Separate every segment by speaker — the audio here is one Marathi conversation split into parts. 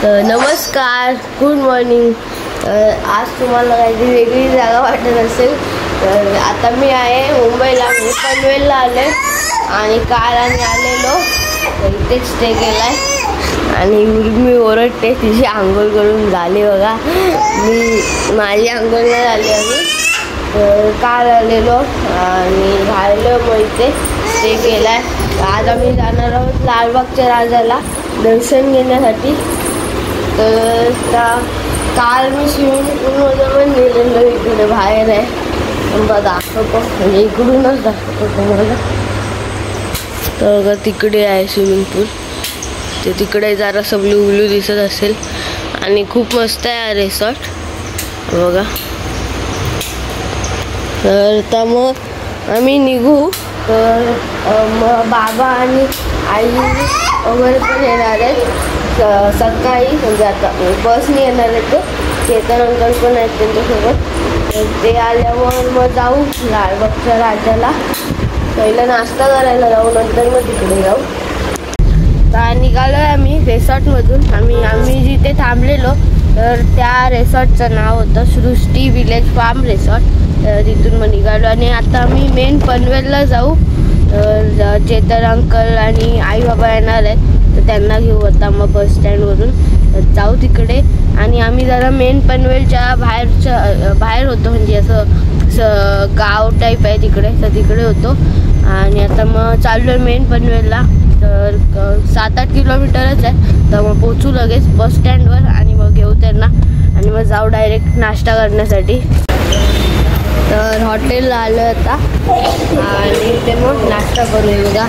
Speaker 1: नमस्कार, गुड मॉर्निंग। आज तुम्हाला काहीतरी वेगळी जागा वाटत असेल तर आता मी आहे मुंबईला, मी पनवेलला आले आणि काल आम्ही आलेलो इथेच स्टे केलाय आणि मी ओरडते तिची आंघोळ करून झाली बघा, मी माझी आंघोळ नाही झाली अजून। काल आलेलो आणि राहिलो मग इथे स्टे केलाय। आज आम्ही जाणार आहोत लालबागच्या राजाला दर्शन घेण्यासाठी। तर काल मी स्विमिंग पूलमध्ये पण गेलेलो, इकडे बाहेर आहे दाखवतो, म्हणजे इकडूनच दाखवतो तुम्हाला। तर तिकडे आहे स्विमिंग पूल, ते तिकडे जरासं ब्लू ब्लू दिसत असेल आणि खूप मस्त आहे हा रिसॉर्ट बघा। तर मग आम्ही निघू, तर मग बाबा आणि आई वगैरे पण येणार आहेत सकाळी, म्हणजे आता बसने येणार आहेत, चेतन अंकल पण आहेत त्यांच्यासोबत। तर ते आल्यावर मग जाऊ लालबागच्या राजाला, पहिला नाश्ता करायला जाऊ, नंतर मग तिकडे जाऊ। तर निघालो आहे आम्ही रिसॉर्टमधून। आम्ही जिथे थांबलेलो तर त्या रिसॉर्टचं नाव होतं सृष्टी विलेज फार्म रिसॉर्ट। तिथून मग निघालो आणि आता आम्ही मेन पनवेलला जाऊ। चेतन अंकल आणि आई बाबा येणार आहेत, तर त्यांना घेऊ आता मग बस स्टँडवरून जाऊ तिकडे। आणि आम्ही जरा मेन पनवेलच्या बाहेर होतो, म्हणजे असं गाव टाईप आहे तिकडे, तर तिकडे होतो। आणि आता मग चाललो आहे मेन पनवेलला, तर 7-8 किलोमीटरच आहे। तर मग पोचू लगेच बस स्टँडवर आणि मग घेऊ त्यांना आणि मग जाऊ डायरेक्ट नाश्ता करण्यासाठी। तर हॉटेलला आलो आता आणि ते मग नाश्ता करू बघा,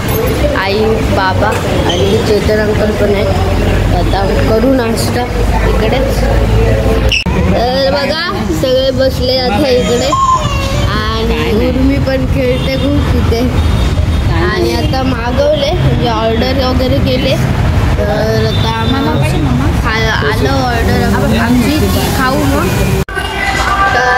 Speaker 1: आई बाबा आणि चेतन अंकल पण आहेत, आता करू नाश्ता इकडेच। तर बघा सगळे बसले आता इकडे आणि उर्मी पण खेळते खूप तिथे। आणि आता मागवले, म्हणजे ऑर्डर वगैरे केले, तर आता आलं ऑर्डर आमची, खाऊ मग।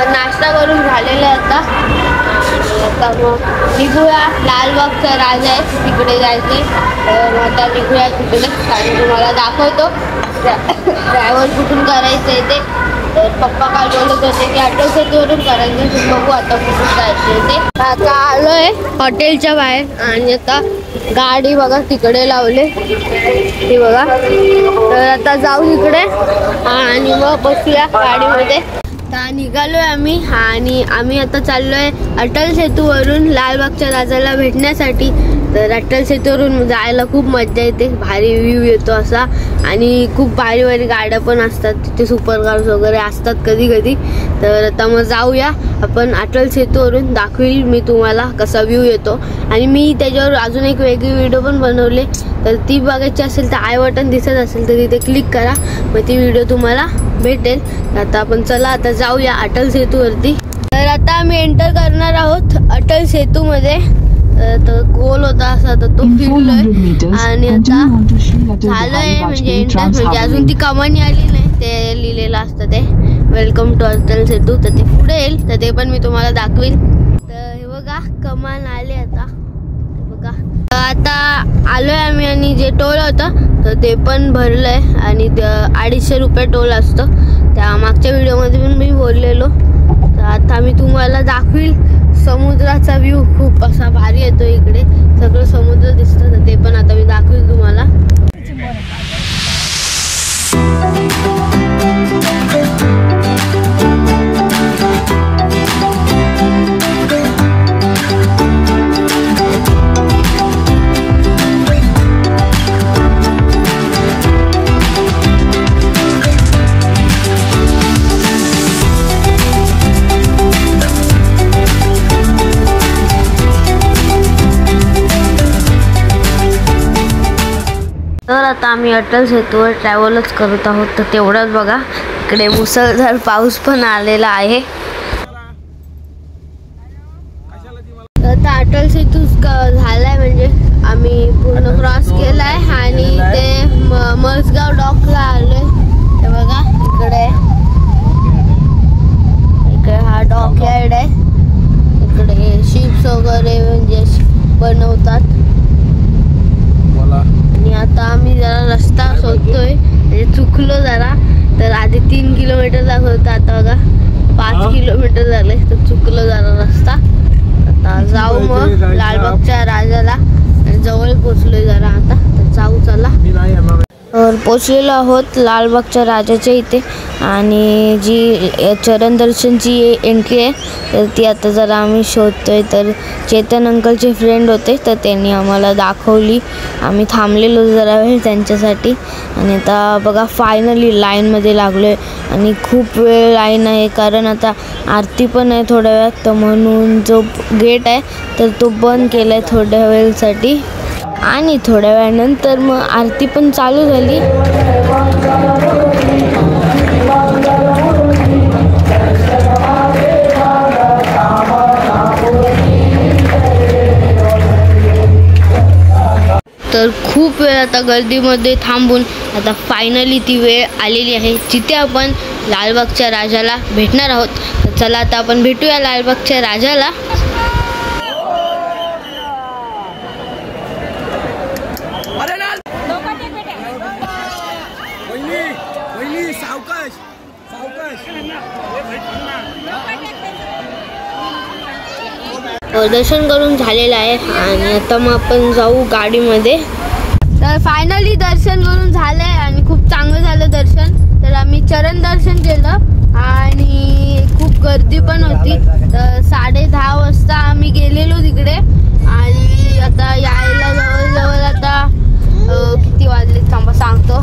Speaker 1: नाश्ता करून झालेला आहे आता आणि आता मग निघूया, लालबागचा राजा आहे तिकडे जायचे, तर आता निघूया तिकडे आणि तुम्हाला दाखवतो ड्रायव्हर कुठून करायचं आहे ते। तर पप्पा काल बोलत होते की ऑटो सेतूवरून करायचं, तर बघू आता कुठून जायचं ते। आता आलो आहे हॉटेलच्या बाहेर आणि आता गाडी बघा तिकडे लावले ती बघा, तर आता जाऊ तिकडे आणि मग बसूया गाडीमध्ये। निघालोय आम्ही आणि आम्ही आता चाललोय अटल सेतूवरून लालबागच्या राजाला भेटण्यासाठी। तर अटल सेतूवरून जायला खूप मजा येते, भारी व्ह्यू येतो असा आणि खूप भारी भारी गाड्या पण असतात तिथे, सुपर कार्स वगैरे असतात कधी कधी। तर आता मग जाऊया आपण अटल सेतूवरून, दाखवील मी तुम्हाला कसा व्ह्यू येतो। आणि मी त्याच्यावर अजून एक वेगळी व्हिडिओ पण बनवले, तर ती बघायची असेल तर आय बटन दिसत असेल तर तिथे क्लिक करा, मग ती व्हिडिओ तुम्हाला भेटेल। आता आपण चला आता जाऊया अटल सेतूवरती। तर आता आम्ही एंटर करणार आहोत अटल सेतूमध्ये। तर गोल होता असा, तर तो फिरलोय आणि आता झालंय म्हणजे एंट्रन्स, म्हणजे अजून ती कमानी आली नाही, ते लिहिलेलं असतं ते वेलकम टू अटल सेतू, तर ते पुढे येईल, तर ते पण मी तुम्हाला दाखवील। तर हे बघा कमान आले आता बघा। आता आलोय आम्ही आणि जे टोल होतं तर ते पण भरलंय आणि 250 रुपये टोल असतं, त्या मागच्या व्हिडिओमध्ये पण मी बोललेलो। तर आता मी तुम्हाला दाखवील समुद्राचा व्ह्यू, खूप असा भारी येतो इकडे, सगळं समुद्र दिसतं, तर ते पण आता मी दाखवील तुम्हाला। तर आता आम्ही अटल सेतूवर ट्रॅव्हलच करत आहोत, तर तेवढंच बघा इकडे मुसळधार पाऊस पण आलेला आहे। आता अटल सेतू झालाय, म्हणजे आम्ही पूर्ण क्रॉस केलाय आणि ते मसगाव डॉकला आलोय, ते बघा इकडे हा डॉक यार्ड आहे, इकडे शिप्स वगैरे म्हणजे बनवतात। आणि आता आम्ही जरा रस्ता शोधतोय, म्हणजे चुकलो जरा. तर आधी 3 किलोमीटर दाखवतं, आता बघा 5 किलोमीटर झाले. तर चुकलो जरा रस्ता. आता जाऊ मग लालबागच्या राजाला. जवळ पोचलोय जरा आता, तर जाऊ चला. पोचलेलो आहोत लालबागच्या राजाच्या इथे. आणि जी चरण दर्शनची एंट्री आहे तर ती आता जरा आम्ही शोधतोय. तर चेतन अंकलचे फ्रेंड होते तर त्यांनी आम्हाला दाखवली. आम्ही थांबलेलो जरा वेळ त्यांच्यासाठी. आणि आता बघा फायनली लाईनमध्ये लागलो आहे. आणि खूप वेळ लाईन आहे कारण आता आरती पण आहे थोड्या वेळात. तर म्हणून जो गेट आहे तर तो बंद केला आहे थोड्या वेळसाठी. आणि थोड्या वेळानंतर मग आरती पण चालू झाली. तर खूप वेळ आता गर्दीमध्ये थांबून आता फायनली ती वेळ आलेली आहे जिथे आपण लालबागच्या राजाला भेटणार आहोत. तर चला आता आपण भेटूया लालबागच्या राजाला. दर्शन करून झालेलं आहे आणि आता मग आपण जाऊ गाडीमध्ये. तर फायनली दर्शन करून झालंय आणि खूप चांगलं झालं दर्शन. तर आम्ही चरण दर्शन केलं आणि खूप गर्दी पण होती. तर 10:30 वाजता आम्ही गेलेलो तिकडे. आणि आता यायला जवळजवळ आता किती वाजले थांबा सांगतो.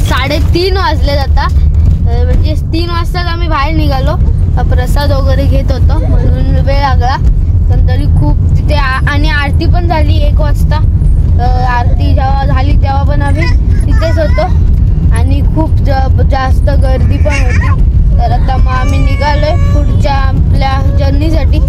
Speaker 1: 3:30 वाजलेत आता. म्हणजे 3 वाजताच आम्ही बाहेर निघालो. प्रसाद वगैरे घेत होतो म्हणून वेळ लागला. पण तरी खूप तिथे आणि आरती पण झाली 1 वाजता. आरती जेव्हा झाली तेव्हा पण आम्ही तिथेच होतो. आणि खूप जास्त गर्दी पण होती. तर आता मग आम्ही निघालोय पुढच्या आपल्या जर्नीसाठी.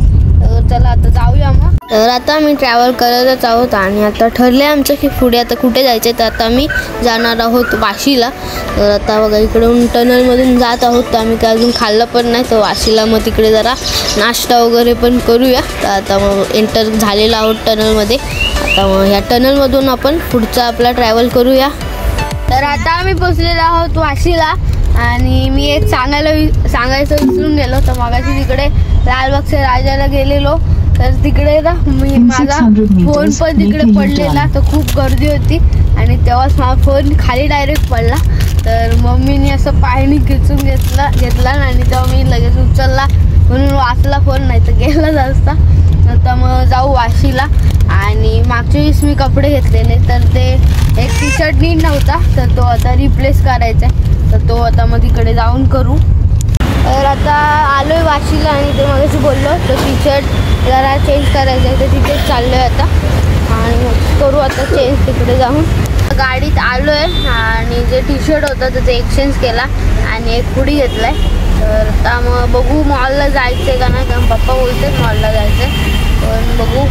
Speaker 1: चला आता जाऊया मग. तर आता आम्ही ट्रॅव्हल करतच आहोत आणि आता ठरले आमचं की पुढे आता कुठे जायचं. तर आता आम्ही जाणार आहोत वाशीला. तर आता बघा इकडून टनलमधून जात आहोत. तर आम्ही काय अजून खाल्लं पण नाही. तर वाशीला मग तिकडे जरा नाश्ता वगैरे पण करूया. तर आता मग एंटर झालेलो आहोत टनलमध्ये. आता मग ह्या टनलमधून आपण पुढचा आपला ट्रॅव्हल करूया. तर आता आम्ही पोचलेलो आहोत वाशीला. आणि मी एक सांगायचं विसरून गेलो. तर मागाशी तिकडे लालबागच्या राजाला गेलेलो. तर तिकडे ना माझा फोन पण तिकडे पडलेला. तर खूप गर्दी होती आणि तेव्हाच माझा फोन खाली डायरेक्ट पडला. तर मम्मीने असं पायाने खेचून घेतला आणि तेव्हा मी लगेच उचलला म्हणून वाचला फोन, नाही तर गेलाच असता. आता मग जाऊ वाशीला. आणि मागच्या वेळेस मी कपडे घेतलेले तर ते एक टी शर्ट नीट नव्हता तर तो आता रिप्लेस करायचा आहे. तर तो आता मग तिकडे जाऊन करू. तर आता आलो आहे वाशीला आणि ते मगाशी बोललो तो टी शर्ट जरा चेंज करायचं आहे. तर तिथेच चाललो आहे आता आणि करू आता चेंज तिकडे जाऊन. गाडीत आलो आहे आणि जे टी शर्ट होतं तर ते एक्सचेंज केला आणि एक हुडी घेतला आहे. तर आता मग बघू मॉलला जायचं आहे का नाही. कारण पप्पा बोलते मॉलला जायचं आहे. पण बघू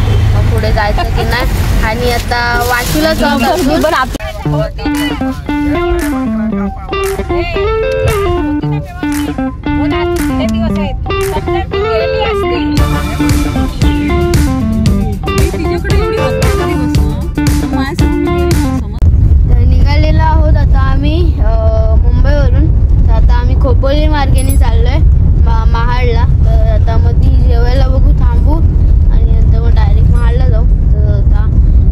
Speaker 1: पुढे जायचं की नाही. आणि आता वाशीला जाऊन निघालेलो आहोत आता आम्ही मुंबईवरून. तर आता आम्ही खोपोली मार्गेने चाललोय महाडला. तर आता मग ती जेवायला बघू थांबू आणि नंतर मग डायरेक्ट महाडला जाऊ. तर आता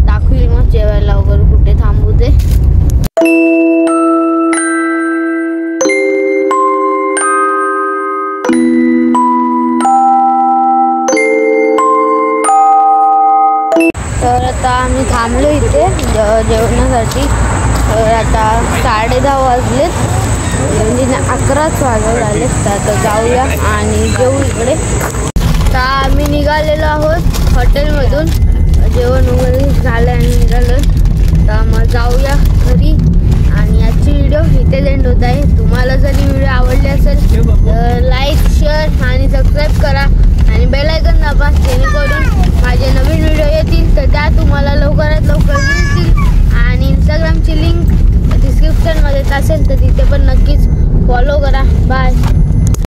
Speaker 1: दाखवील मग जेवायला वगैरे कुठे थांबू ते. तर आता आम्ही थांबलो इथे जेवणासाठी. तर आता 10:30 वाजलेत म्हणजे 11च वाजत आलेत. तर आता जाऊया आणि जेवू इकडे. आता आम्ही निघालेलो आहोत हॉटेलमधून. जेवण वगैरे झालं आणि निघालो. तर मग जाऊया घरी. आणि आजची व्हिडिओ इथेच एंड होत आहे. तुम्हाला जर ही व्हिडिओ आवडली असेल तर लाईक शेअर